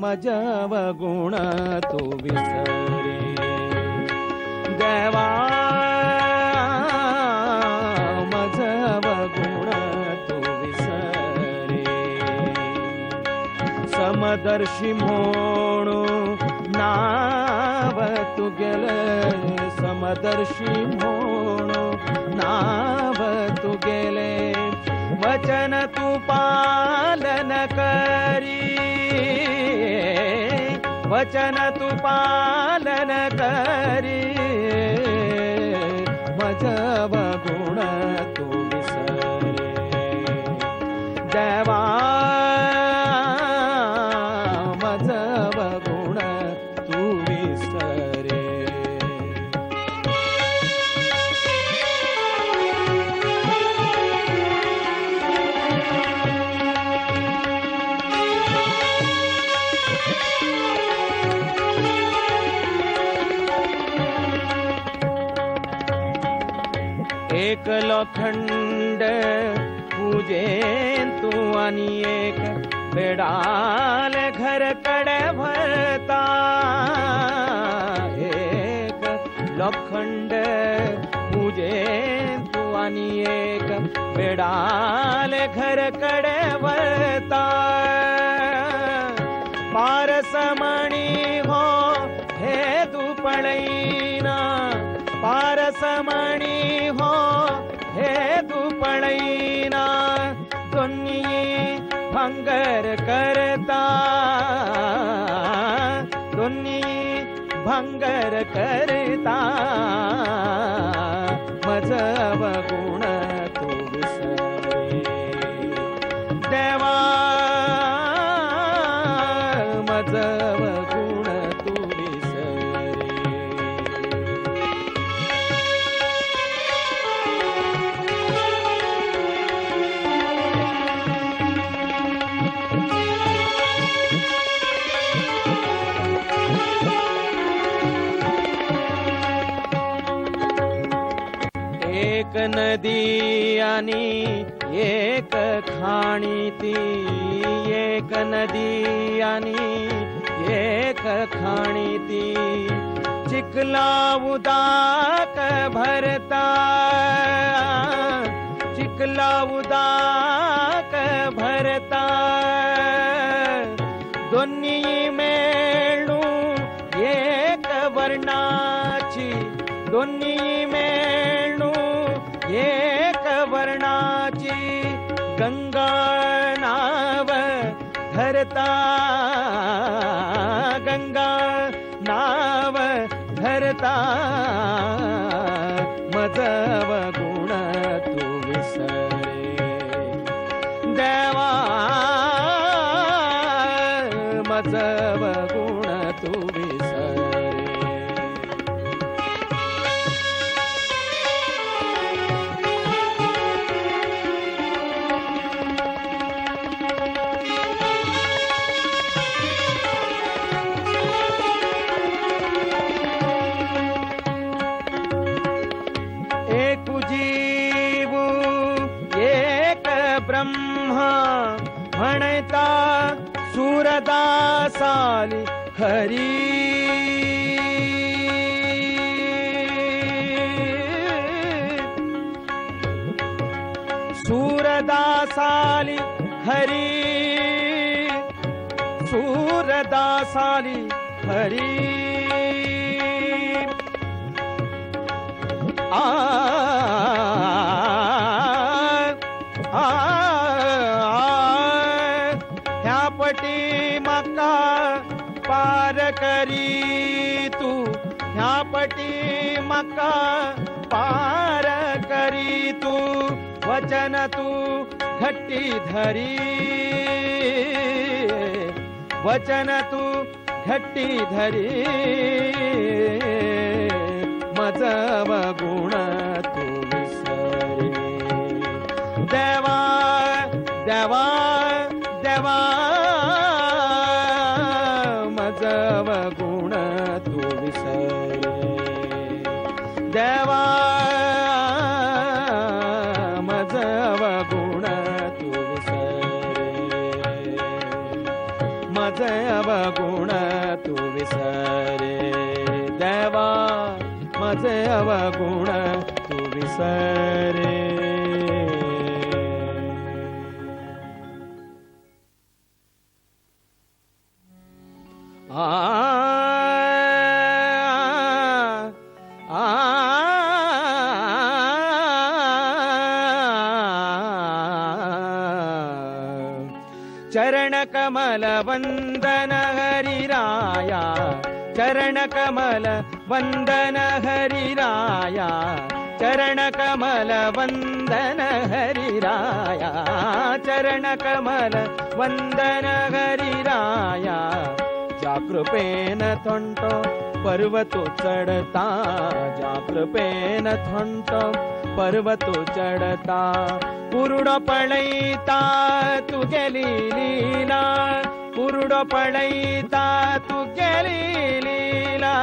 मजव गुण तू विसरे देवा मजव गुण तू विसरे समदर्शी म्हणून नाव तू गेले समदर्शी म्हणून नाव तू गेले वचन तू पालन करी वचन तू पालन करी मजव गुण तू विसरे देवा मजव गुण तू विसरे एक लोखंड पूजेन तू आणि एक बेडाल घर कडे भरता एक लोखंड पूजेन तू आणि एक बेडाल घर कडे भरता पारसमणी हो हे दुपळैना पारसमणी हो हे दुपळैना दोन्ही भंगर करता दोन्ही भंगर करता मजव गुण तू विसरे देवा मजव गुण तू विसरे एक नदी आणि एक खाणी ती एक नदी आणि एक खाणी ती चिखला उदाक भरता चिखला उदाक भरता दोन्ही मिळून एक वर्णाची दोन्ही मिळून एक वर्णाची गंगा नाव धरता गंगा नाव धरता मजव गुण तू विसरे देवा मजव गुण तू विसरे एक जीव एक ब्रह्मा म्हणता सूरदासाली हरी सूरदासाली हरी सूरदासाली हरी ह्या पटी मका पार करी तू ह्या पटी मका पार करी तू वचन तू घट्टी धरी वचन तू घट्टी धरी मजव गुण तू विसरे देवा देवा देवा मजव गुण तू विसरे देवा मजव गुण तू विसरे माझे अवगुण तू विसरे देवा, माझे अवगुण तू विसरे. चरण कमल वंदन हरिराया, चरण कमल वंदन हरिराया, चरण कमल वंदन हरिराया, चरण कमल वंदन हरिराया. ज्या कृपेन थोंटो पर्वतो चढता, ज्या कृपेन थोंटो पर्वतो चढता, पुरुड पळैता तू गेली लीला, पुरुड पळैता तू गेली लीला.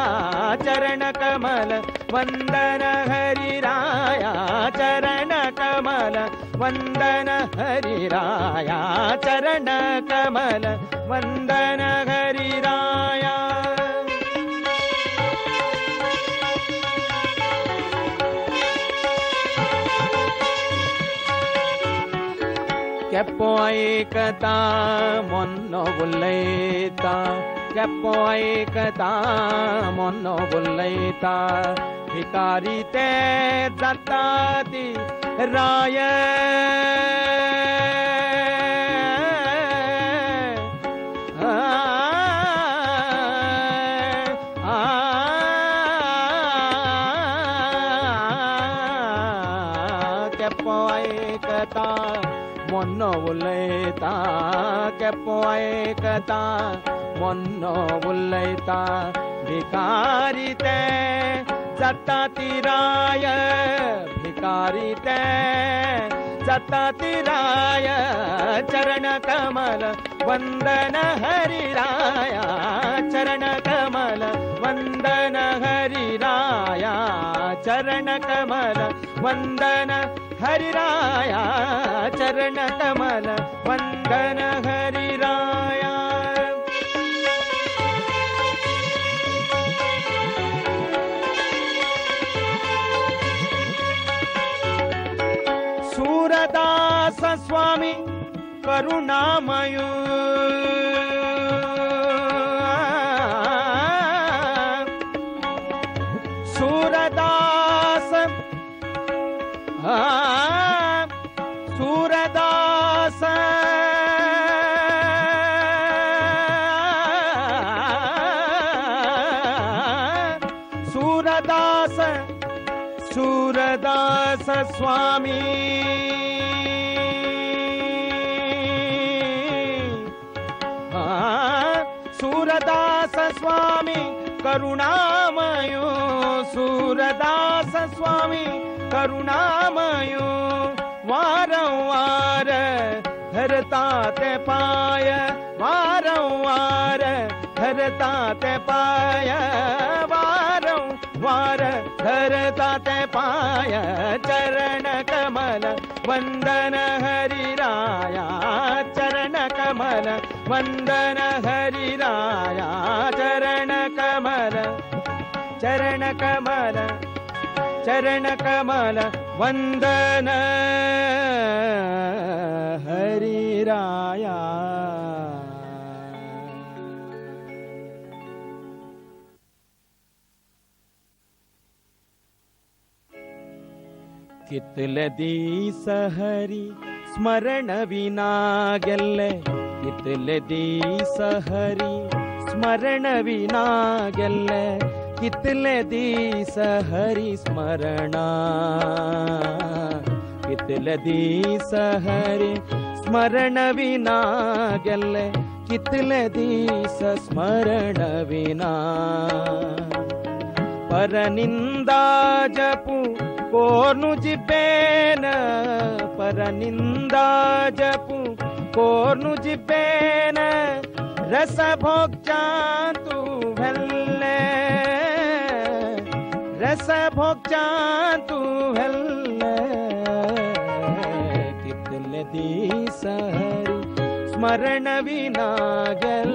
चरण कमल वंदन हरिराया, चरण कमल वंदन हरिराया, चरण कमल वंदन हरिराया. ಕೆಪ್ಪೋ ಐಕತಾ ಮೊನ್ನೋ ಬುಲ್ಲೈತಾ, ಕೆಪ್ಪೋ ಐಕತಾ ಮೊನ್ನೋ ಬುಲ್ಲೈತಾ. ಭಿಕಾರಿ ತೇ ದತ್ತಾತಿ ರಾಯ, ಕೆಪ್ಪೋ ಐಕತಾ ಮೊನ್ನೋ ಉಲ್ಲೈತಾ, ಕೆಪ್ಪೋ ಐಕತಾ ಮೊನ್ನೋ ಉಲ್ಲೈತಾ. ಭಿಕಾರಿ ತೇ ದತ್ತಾತಿ ರಾಯ, ಭಿಕಾರಿ ತೇ ದತ್ತಾತಿ ರಾಯ. ಚರಣ ಕಮಲ ವಂದನ ಹರಿರಾಯ, ಚರಣ ಕಮಲ ವಂದನ ಹರಿರಾಯ, ಚರಣ ಕಮಲ ವಂದನ ಹರಿರಾಯ, ಚರಣ ಕಮಲ ವಂದನ ಹರಿರಾಯ. ಸೂರದಾಸ ಸ್ವಾಮಿ ಕರುಣಾಮಯು, ಸೂರದಾಸ ಸೂರದಾಸ ಸೂರದಾಸ ಸೂರದಾಸ ಸ್ವಾಮಿ ಸೂರದಾಸ ಸ್ವಾಮಿ ಕರುಣಾಮಯೋ, ಸೂರದಾಸ ಸ್ವಾಮಿ ಕರುಣಾಮಯೋ. ವಾರವಾರ धरताते पाय, वारंवार धरताते पाय, वारंवार धरताते पाय. चरण कमल वंदन हरिराया, चरण कमल वंदन हरिराया. चरण कमल चरण कमल चरण कमल वंदन हरिराया. कितले दिस हरि स्मरण विना गेल्ले, कितले दिस हरि स्मरण विना गेल्ले. कितले दिस हरि स्मरणा, कितले दिस हरि स्मरण विना गेल्ले. कितले दिस स्मरण विना. परनिंदा जपू कोनु जिपेन, परनिंदा जपू कोनु जिपेन. रस भोगचा तू भल्ले, रस भोगचा तू भल्ले. कितले दिस हरि ಸ್ಮರಣವಿನಾಗೆಲ್ಲ.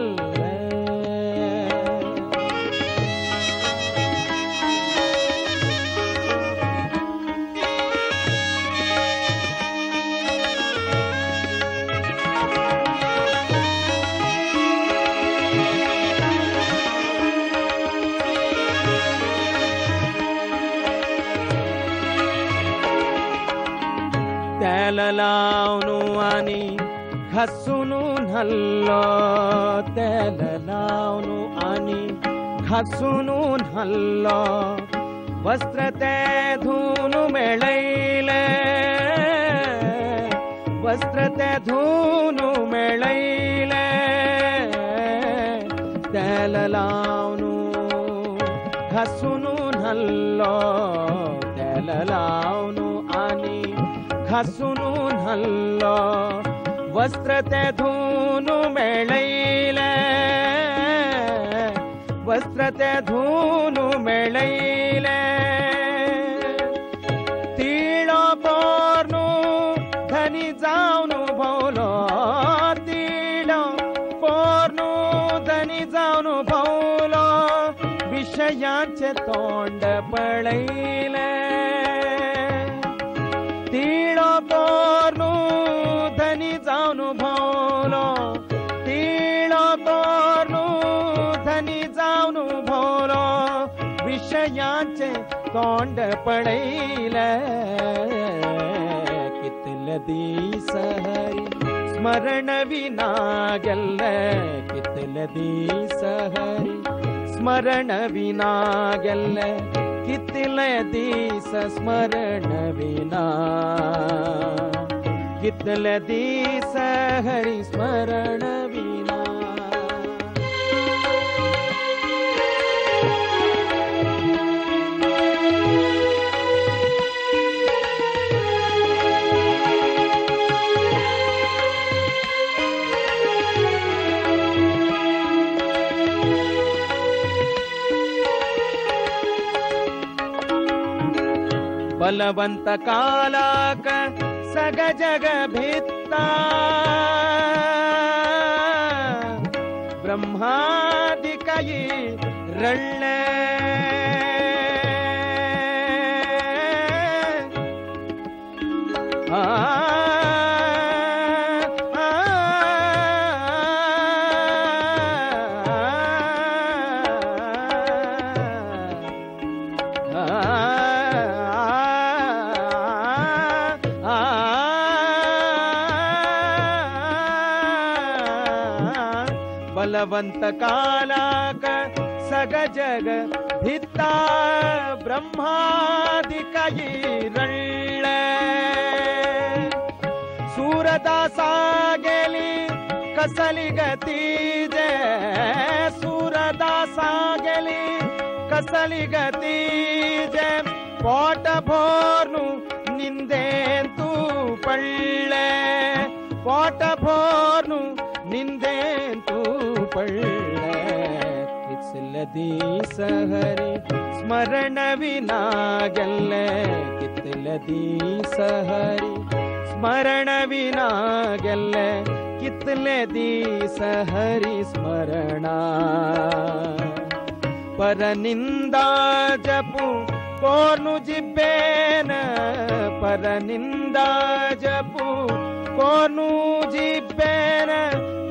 తెలలావును అని ఘస్సును నల్లో, తెలలావును అని ಘಸ್ಸುನು ನಲ್ಲೋ, ವಸ್ತ್ರತೆ ಧೂನು ಮೆಳೈಲೆ, ವಸ್ತ್ರತೆ ಧೂನು ಮೆಳೈಲೆ. ತೆಲಲಾವ್ನು ಘಸ್ಸುನು ನಲ್ಲೋ, ತೆಲಲಾವ್ನು ani ಘಸ್ಸುನು ನಲ್ಲೋ, ವಸ್ತ್ರತೆ ಧೂನು ಮೆಳೈಲೆ, ವಸ್ತ್ರತೆ ಧೂನು ಮೆಳೈಲೆ. ತೀಳೋ ಪೋರ್ನು ಧನಿ ಜಾವ್ನು ಭೌಲೋ, ತೀಳೋ ಪೋರ್ನು ಧನಿ ಜಾವ್ನು ಭೌಲೋ, ವಿಷಯಾಂಚೆ ತೋಂಡ ಪಳೈಲೆ. ತೀಳೋ ಪೋರ್ನು ಧನಿ ಜಾವ್ನು ಭೌಲೋ, ತೀಳೋ ಪೋರ್ನು ಧನಿ ಜಾವ್ನು ಭೌಲೋ, ವಿಷಯಾಂಚೆ ತೋಂಡ ಪಳೈಲೆ. ಕಿತ್ತಲದಿ ಸಹರಿ ಸ್ಮರಣವಿನಾಗೆಲ್ಲ, ಕಿತ್ತಲದಿ ಸಹರಿ ಸ್ಮರಣವಿನಾಗೆಲ್ಲ, ಕಿತ್ತಲದಿ ಸ್ಮರಣವಿನಾ, ಕಿತ್ತಲದಿ ಸಹರಿ ಸ್ಮರಣವಿನಾ. ಬಲವಂತ ಕಾಲಕ ಸಗ ಜಗ ಭಿತ್ತ, ಬ್ರಹ್ಮಾದಿಕಯಿ ರಳ್ಳೆ. ಬಲವಂತ ಕಾಲಕ ಸಗ ಜಗ ಭಿತ್ತ, ಬ್ರಹ್ಮಾದಿಕಯಿ ರಳ್ಳೆ. ಸೂರದಾಸಾಗೆಲಿ ಕಸಲಿಗತೀಜೆ, ಸೂರದಾಸಾಗೆಲಿ ಕಸಲಿಗತೀಜೆ. ಪೋಟ ಭೋರ್ನು ನಿಂದೇಂತೂ ಪಳ್ಳೆ, ಪೋಟ ಭೋರ್ನು ನಿಂದೇಂತೂ ಪಳ್ಳೆ. ಕಿತ್ತಲದಿ ಸಹರಿ ಸ್ಮರಣವಿನಾಗೆಲ್ಲ, ಕಿತ್ತಲದಿ ಸಹರಿ ಸ್ಮರಣವಿನಾಗೆಲ್ಲ, ಕಿತ್ತಲದಿ ಸಹರಿ ಸ್ಮರಣ. ಪರನಿಂದ ಜಪು ಕೋರ್ನು ಜಿಬ್ಬೇನ, ಪರನಿಂದ ಜಪು ಕೋರ್ನು ಜಿಬ್ಬೇನ.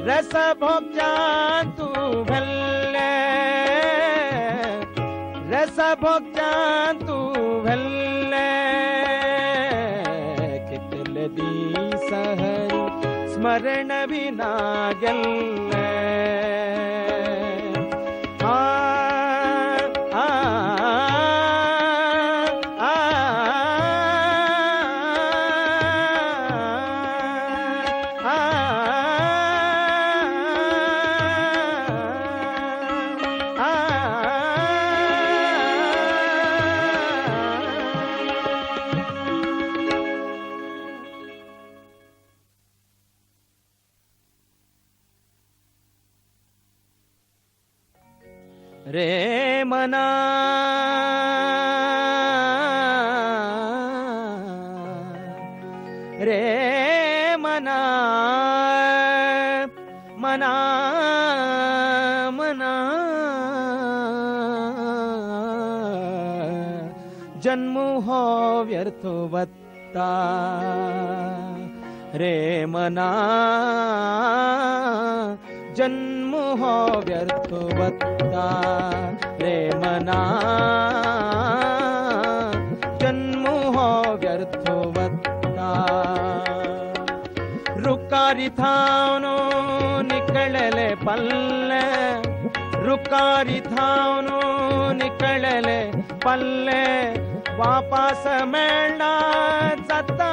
ರಸ ಭೋಗ್ಯಾಂತು ಭಲ್ಲೆ, ರಸ ಭೋಗ್ಯಾಂತು ಭಲ್ಲೆ. ಕಿತ್ತಲದಿ ಸಹರಿ ಸ್ಮರಣವಿನಾಗೆಲ್ಲ. ರೇ ಮನಾ ರೇ ಮನಾ मना जन्म हो व्यर्थवत्ता रे मना जन्म हो व्यर्थवत्ता रे मना जन्म हो व्यर्थवत्ता रुकारी थावनो निकलले पल्ले रुकारी थावनो निकलले पल्ले वापस मेलना जत्ता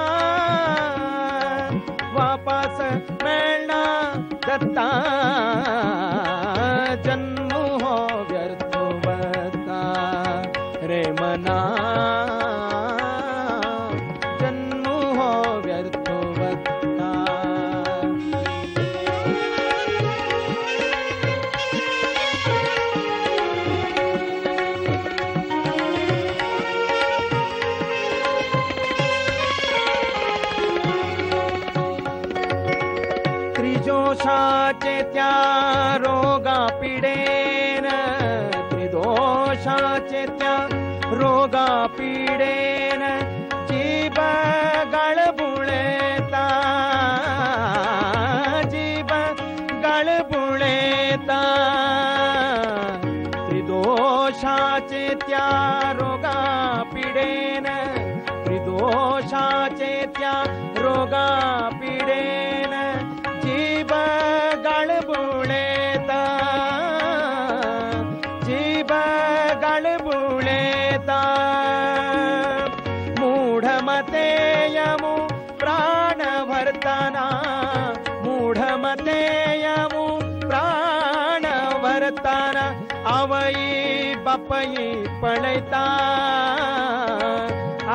वापस मेलना जत्ता जन्म हो व्यर्थवत्ता रे मना जन्म हो व्यर्थवत्ता त्रिदोषाचे त्या रोगा पिडेन त्रिदोषाचे त्या रोगा पिडेन जीव गळबुळेता जीव गळबुळेता त्रिदोषाचे त्या रोगा पिडेन त्रिदोषाचे त्या रोगा पिडेन जीव गळबुळेता जीव गळबुळेता मूढमतेयमु प्राण भरताना मूढमतेयमु प्राण भरताना आवई बापई पळैता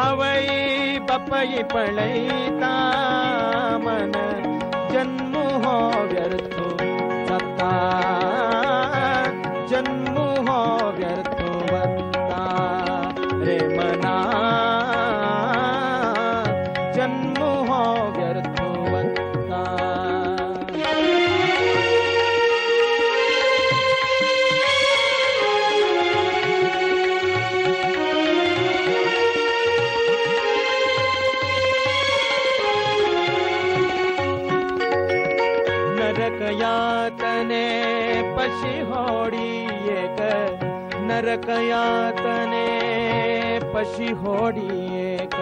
आवई बापई पळैता मन जन्म हो व्यर्थवत्ता जन्म हो व्यर्थवत्ता रे मना जन्म हो व्यर्थवत्ता नरकयातने पशी होडी एक नरकयातने पशी होडी एक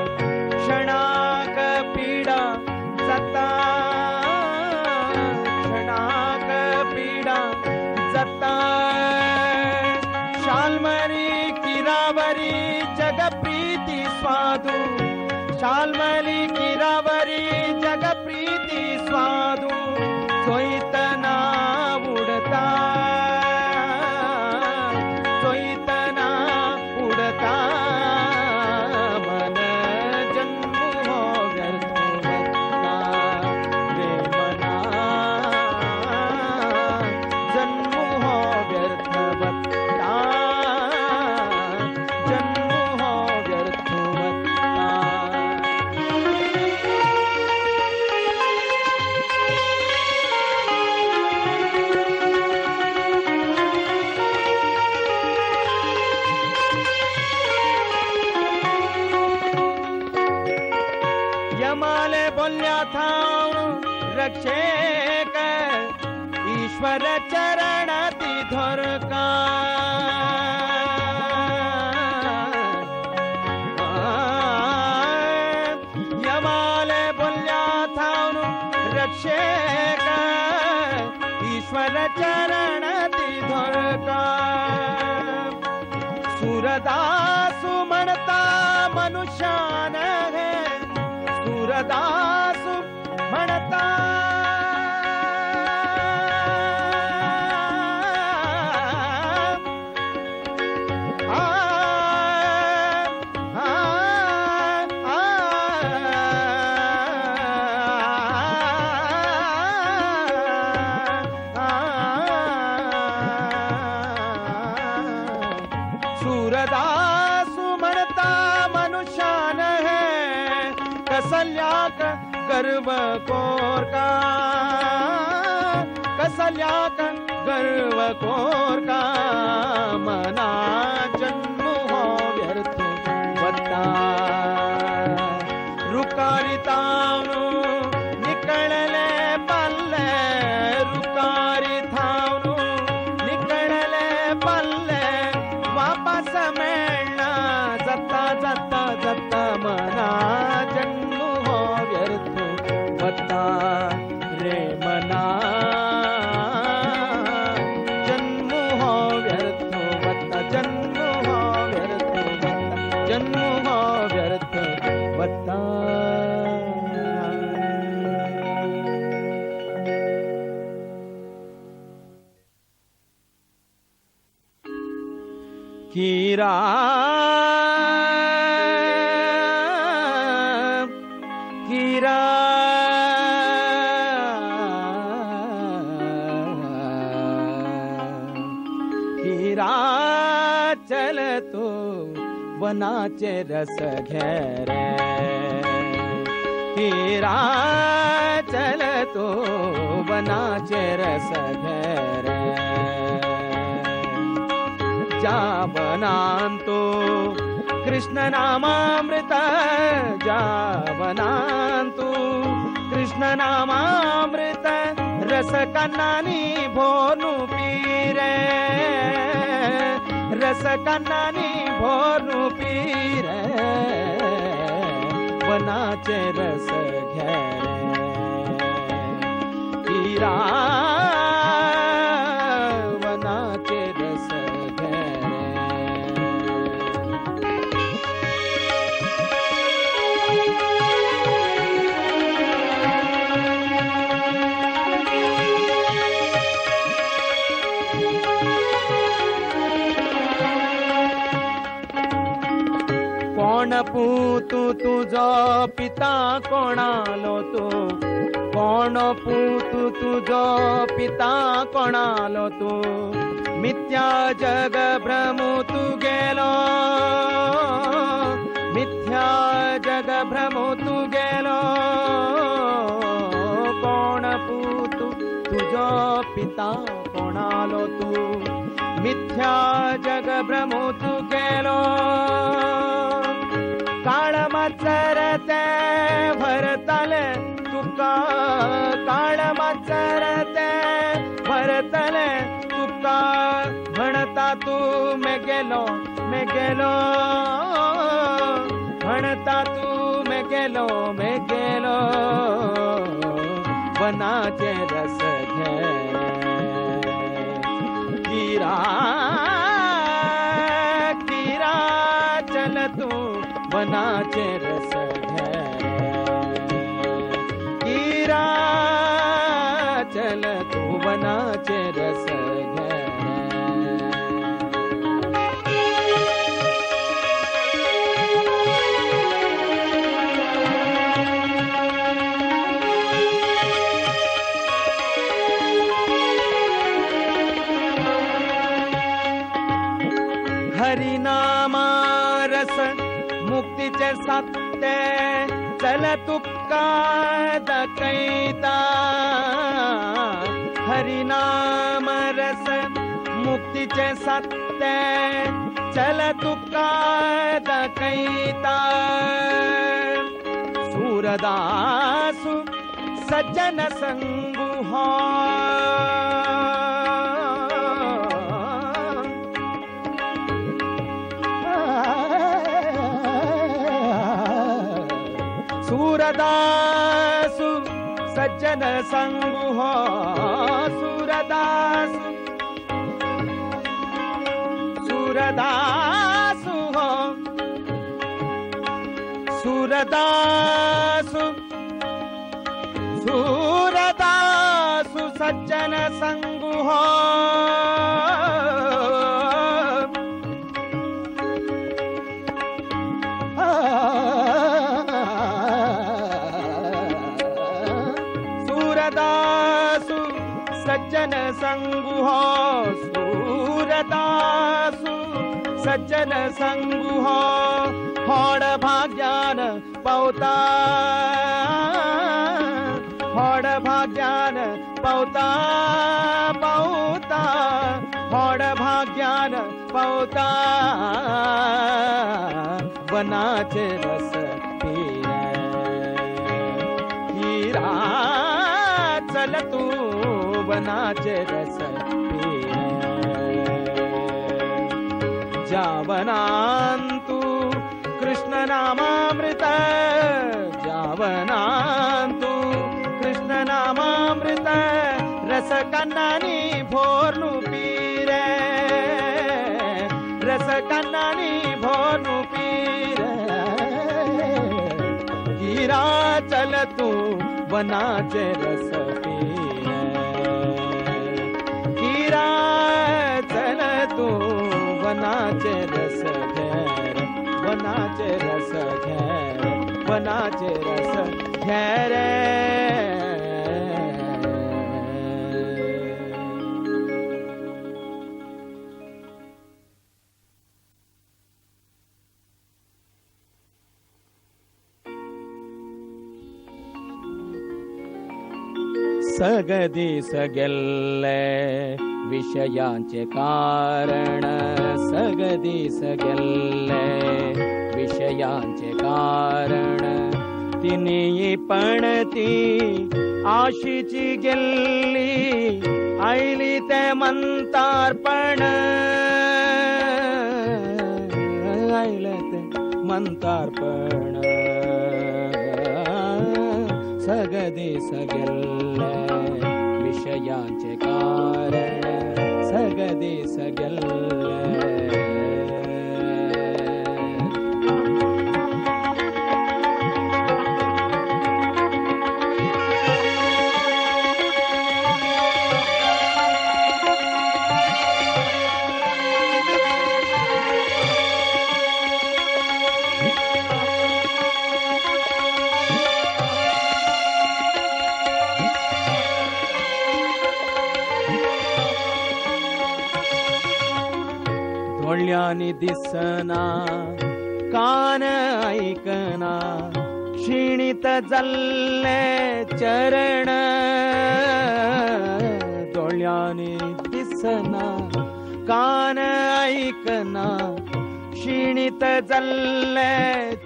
क्षणाक पीडा जता क्षणाक पीडा जता शाल्मरी किरावरी जगप्रीती स्वादू शाल्मरी किरावरी जगप्रीती स्वादू सोयतना उडता सोयतना उडता मन जन्म हो व्यर्थवत्ता रे मना जन्म हो व्यर्थवत्ता जन्म हो व्यर्थवत्ता यमाले बोल्या था रक्षेक ईश्वर चरण तिधर का यमाले बोल्या था रक्षेक ईश्वर चरण तिधर का सूरदासु म्हणता मनुष्यान है सूरदासु म्हणता सूरदासु म्हणता मनुष्यान है कसल्याक गर्व कोर का कसल्याक कोर का मना जन्म हो व्यर्थ बता रुकारितावनु निकळले पल्ले रुकारितावनु निकळले पल्ले वापस मिळना जता जता जता मना जन्म हो व्यर्थ बता रे मना जन्म हो व्यर्थ बता जन्म हो व्यर्थ बता जन्म हो व्यर्थ बता कीरा कीरा कीरा चल तो वनाचे रस घेरे कीरा चल तो वनाचे रस घेरे जावनांतो कृष्ण नामामृत जावनांतो कृष्ण नामामृत रस कन्नानी भोनु पीरे रस कन्नानी भोनु पीरे वनाचे रस घेरे कीरा वनाचे रस कोण पूतू तुझो पिता कोणालो तू कोण पूतू तुझो पिता कोणालो तू मिथ्या जग भ्रमू तू गेलो मिथ्या जग भ्रमू तू गेलो कोण पूतू तुझो पिता कोणालो तू मिथ्या जग भ्रमू तू गेलो काळ मचरते भरतले तुका काळ मचरते भरतले तुका म्हणता तू मैं गेलो म्हणता तू मैं गेलो वनाचे रस घेरे कीरा कीरा चल तू वनाचे रस घेरे कीरा चल तू वनाचे रस घेरे हरिनामा रस मुक्तीचे सत्य चल तुका दकैता हरिनाम रस मुक्तीचे सत्य चल तुका दकैता सूरदासु सज्जन संगु हो सूरदासु सज्जन संगु हो सूरदासु सूरदासु हो सूरदासु सूरदासु सज्जन संगु हो सूरदासु सज्जन संगु हो सूरदासु सज्जन संगु हो होड़ भाग्यान पौता होड़ भाग्यान पौता पौता होड भाग्यान पावता वनाचे रस पिये हीरा चल तू वनाचे रस पिये जावनांतु कृष्ण नामामृत जावनांतु कृष्ण नामामृत रस कन्नानी भोरनु पीरे रस कन्नानी भोरनु पीरे हीरा चल तू वनाचे रस पिये हीरा चल तू वनाचे रस घेर वनाचे रस घेर वनाचे रस घेर सगदी सगेल्ले विषयांचे कारण सगदी सगेल्ले विषयांचे कारण तिनी पणती आशीची गेल्ली आयली ते मंतारपण आयले ते मंतारपण सगदी सगेल्ले विषयांचे कारण सगदी सगेल्ले डोळ्यांनी दिसना कान ऐकना क्षीणित जल्ले चरण डोळ्यांनी दिसना कान ऐकना क्षीणित जल्ले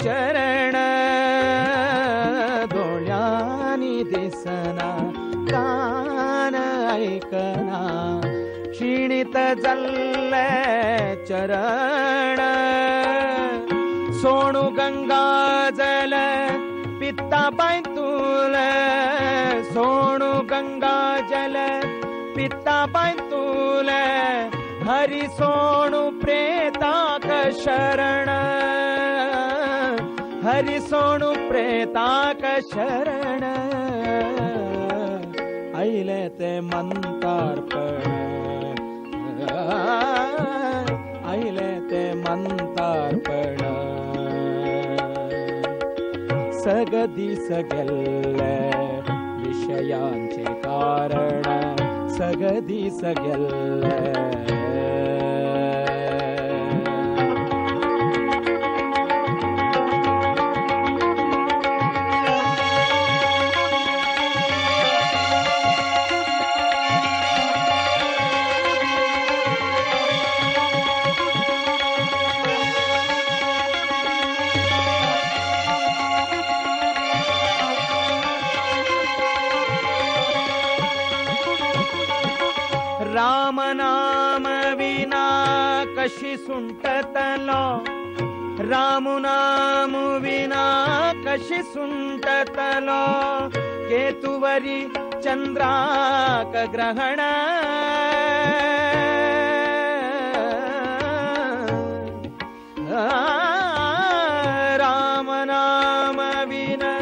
चरण डोळ्यांनी दिसना कान ऐकना क्षीणित जल्ले चरण सोणू गंगा जल पित्ता पैतूल सोणू गंगा जल पित्ता पैतूल हरि सोणू प्रेताक शरण हरि सोणू प्रेताक शरण आईले ते मंतार्पण आईले ते मंतार्पण सगदी सगेल्ले विषयांचे कारण सगदी सगेल्ले राम नाम विना कशी सुंटतलो राम नाम विना कशी सुंटतलो केतुवरी चंद्राक ग्रहण राम नाम विना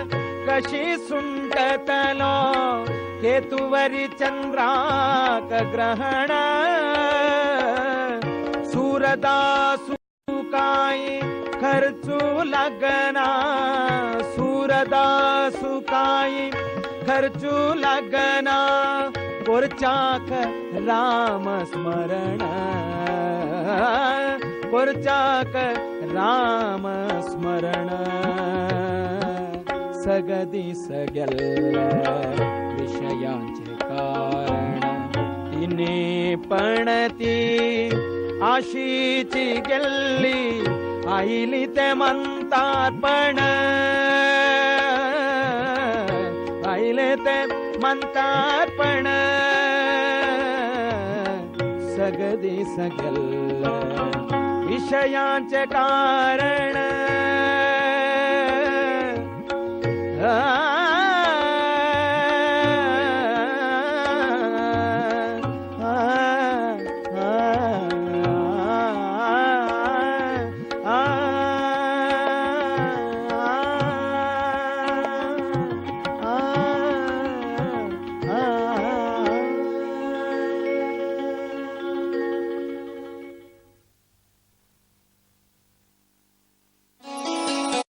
कशी सुंटतलो केतुवरी चंद्राक ग्रहण सूरदासु काय खर्चू लगना सूरदासु काय खर्चू लगना पुरचाक राम स्मरण पुरचाक राम स्मरण सगदी सगेल्ले विषयांचे कारण तिने पणती आशीची गेल्ली आईली ते म्हणतारपण आईले ते म्हणतारपण सगदी सगल विषयांचे कारण